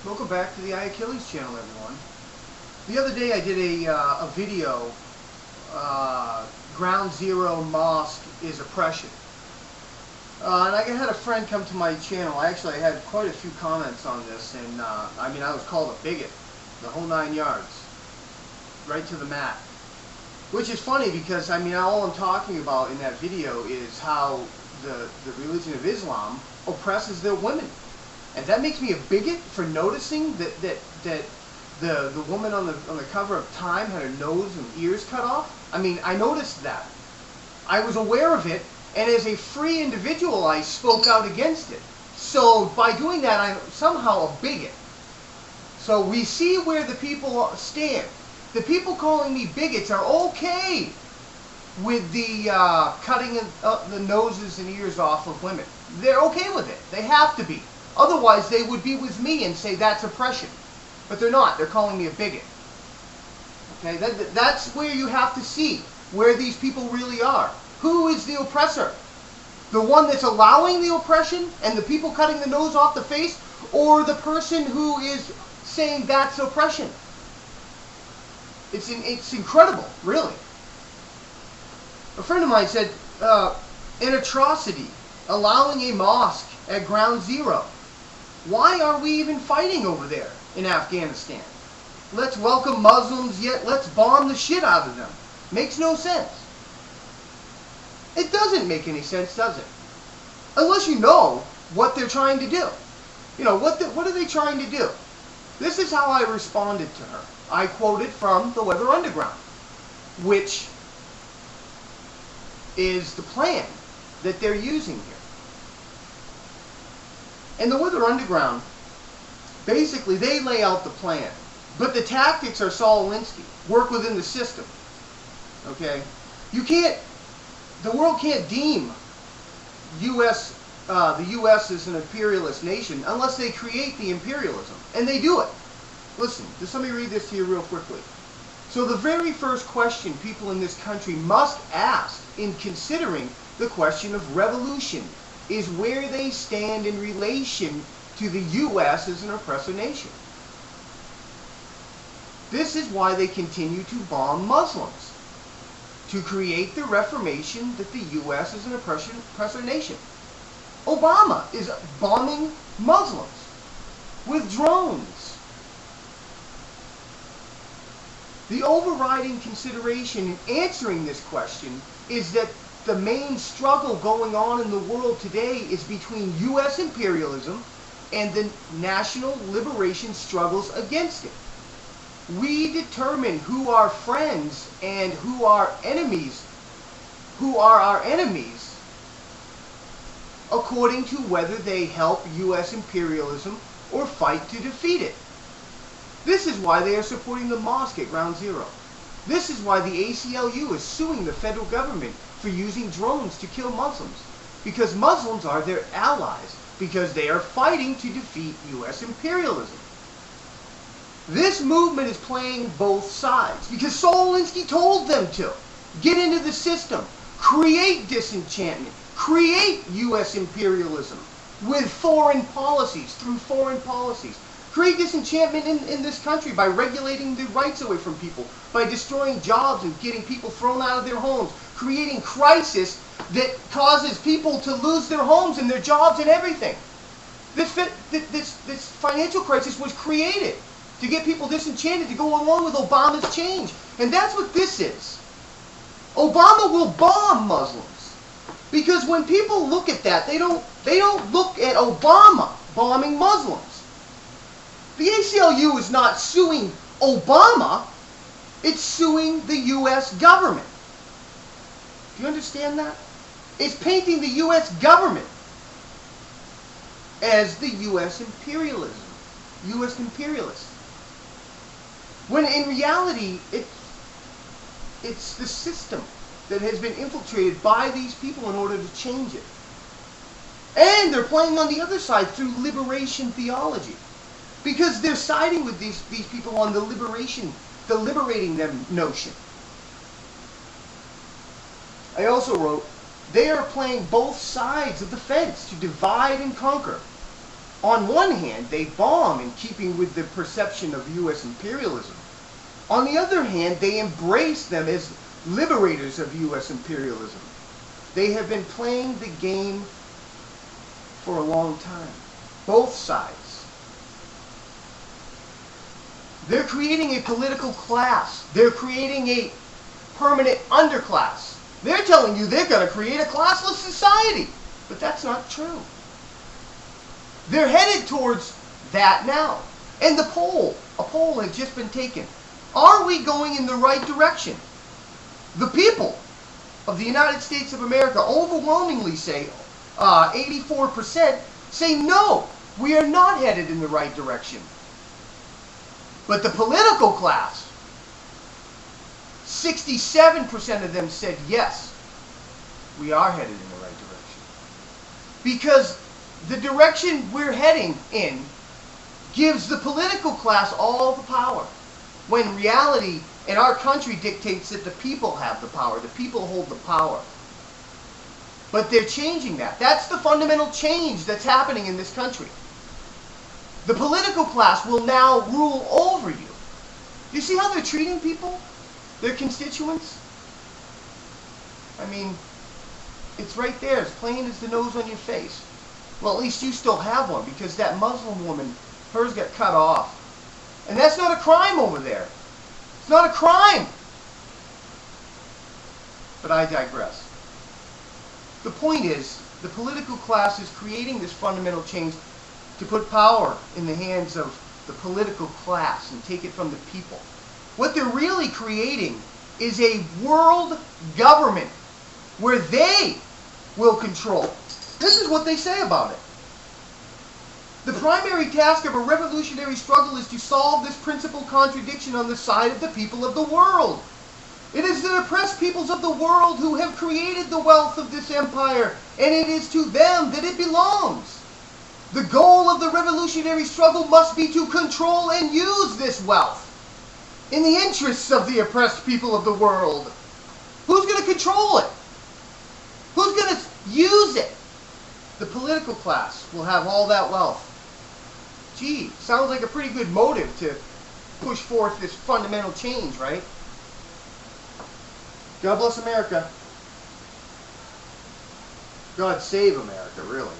Welcome back to the ACLU channel, everyone. The other day I did a video, Ground Zero Mosque is Oppression. And I had a friend come to my channel. I had quite a few comments on this, and I was called a bigot, the whole 9 yards, right to the mat. Which is funny because, all I'm talking about in that video is how the religion of Islam oppresses their women. And that makes me a bigot for noticing that the woman on the cover of Time had her nose and ears cut off. I noticed that. I was aware of it, and as a free individual, I spoke out against it. So by doing that, I'm somehow a bigot. So we see where the people stand. The people calling me bigots are okay with the cutting the noses and ears off of women. They're okay with it. They have to be. Otherwise, they would be with me and say that's oppression. But they're not. They're calling me a bigot. Okay, that's where you have to see where these people really are. Who is the oppressor? The one that's allowing the oppression and the people cutting the nose off the face, or the person who is saying that's oppression? It's incredible, really. A friend of mine said, an atrocity, allowing a mosque at Ground Zero. Why are we even fighting over there in Afghanistan? Let's welcome Muslims, yet let's bomb the shit out of them. Makes no sense. It doesn't make any sense, does it? Unless you know what they're trying to do. You know, what are they trying to do? This is how I responded to her. I quoted from the Weather Underground, which is the plan that they're using here. And the Weather Underground, basically, they lay out the plan. But the tactics are Saul Alinsky. Work within the system. Okay? The world can't deem the U.S. as an imperialist nation unless they create the imperialism. And they do it. Listen, just let me read this to you real quickly. So the very first question people in this country must ask in considering the question of revolution is where they stand in relation to the U.S. as an oppressor nation. This is why they continue to bomb Muslims, to create the reformation that the U.S. is an oppressor nation. Obama is bombing Muslims with drones. The overriding consideration in answering this question is that the main struggle going on in the world today is between U.S. imperialism and the national liberation struggles against it. We determine who are friends and who are our enemies, according to whether they help U.S. imperialism or fight to defeat it. This is why they are supporting the mosque at Ground Zero. This is why the ACLU is suing the federal government for using drones to kill Muslims. Because Muslims are their allies. Because they are fighting to defeat U.S. imperialism. This movement is playing both sides. Because Saul Alinsky told them to. Get into the system. Create disenchantment. Create U.S. imperialism with foreign policies, through foreign policies. Create disenchantment in this country by regulating the rights away from people, by destroying jobs and getting people thrown out of their homes, creating crisis that causes people to lose their homes and their jobs and everything. This financial crisis was created to get people disenchanted to go along with Obama's change. And that's what this is. Obama will bomb Muslims. Because when people look at that, they don't look at Obama bombing Muslims. The ACLU is not suing Obama, it's suing the U.S. government. Do you understand that? It's painting the U.S. government as the U.S. imperialism, U.S. imperialist. When in reality, it's the system that has been infiltrated by these people in order to change it. And they're playing on the other side through liberation theology. Because they're siding with these people on the liberating them notion. I also wrote, they are playing both sides of the fence to divide and conquer. on one hand, they bomb in keeping with the perception of U.S. imperialism. On the other hand, they embrace them as liberators of U.S. imperialism. They have been playing the game for a long time. Both sides. They're creating a political class. They're creating a permanent underclass. They're telling you they're going to create a classless society. But that's not true. They're headed towards that now. And a poll has just been taken. Are we going in the right direction? The people of the United States of America overwhelmingly say, 84% say no, we are not headed in the right direction. But the political class, 67% of them said yes, we are headed in the right direction. Because the direction we're heading in gives the political class all the power, when reality in our country dictates that the people have the power. The people hold the power. But they're changing that. That's the fundamental change that's happening in this country. The political class will now rule over you. Do you see how they're treating people? Their constituents? I mean, it's right there, as plain as the nose on your face. Well, at least you still have one, because that Muslim woman, hers got cut off. And that's not a crime over there. It's not a crime. But I digress. The point is, the political class is creating this fundamental change to put power in the hands of the political class and take it from the people. What they're really creating is a world government where they will control. This is what they say about it. The primary task of a revolutionary struggle is to solve this principal contradiction on the side of the people of the world. It is the oppressed peoples of the world who have created the wealth of this empire, and it is to them that it belongs. The goal of the revolutionary struggle must be to control and use this wealth in the interests of the oppressed people of the world. Who's going to control it? Who's going to use it? The political class will have all that wealth. Gee, sounds like a pretty good motive to push forth this fundamental change, right? God bless America. God save America, really.